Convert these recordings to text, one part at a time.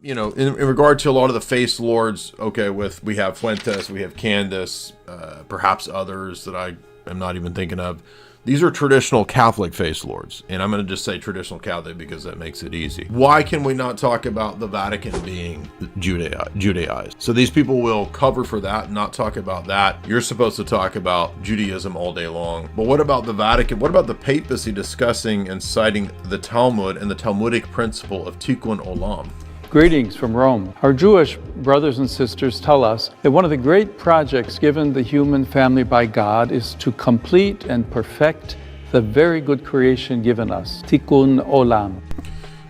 in regard to a lot of the face lords, okay, we have Fuentes, we have Candace, perhaps others that I am not even thinking of. These are traditional Catholic face lords, and I'm going to just say traditional Catholic because that makes it easy. Why can we not talk about the Vatican being Judaized? So these people will cover for that, not talk about that. You're supposed to talk about Judaism all day long. But what about the Vatican? What about the papacy discussing and citing the Talmud and the Talmudic principle of Tikkun Olam? Greetings from Rome. Our Jewish brothers and sisters tell us that one of the great projects given the human family by God is to complete and perfect the very good creation given us, Tikkun Olam.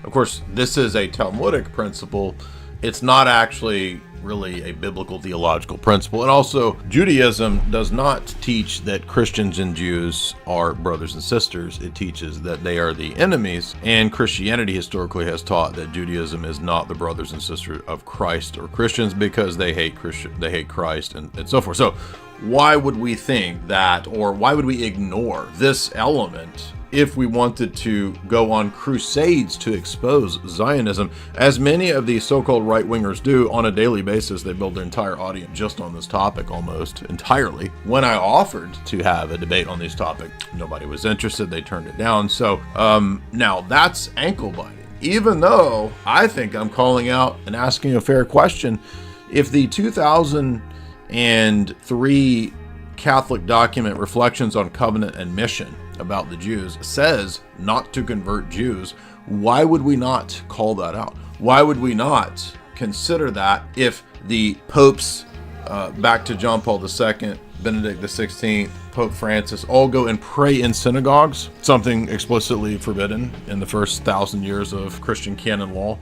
Of course, this is a Talmudic principle. It's not actually really a biblical theological principle. And also, Judaism does not teach that Christians and Jews are brothers and sisters. It teaches that they are the enemies. And Christianity historically has taught that Judaism is not the brothers and sisters of Christ or Christians because they hate Christ and so forth. So why would we think that, or why would we ignore this element if we wanted to go on crusades to expose Zionism, as many of these so-called right-wingers do on a daily basis? They build their entire audience just on this topic, almost entirely. When I offered to have a debate on this topic, nobody was interested. They turned it down. So now that's ankle biting. Even though I think I'm calling out and asking a fair question, if the 2003 Catholic document Reflections on Covenant and Mission about the Jews says not to convert Jews, why would we not call that out? Why would we not consider that if the popes, back to John Paul II, Benedict XVI, Pope Francis, all go and pray in synagogues, something explicitly forbidden in the first 1,000 years of Christian canon law,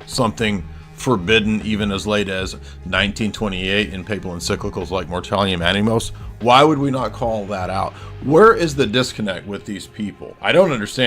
something forbidden even as late as 1928 in papal encyclicals like Mortalium Animos? Why would we not call that out? Where is the disconnect with these people? I don't understand.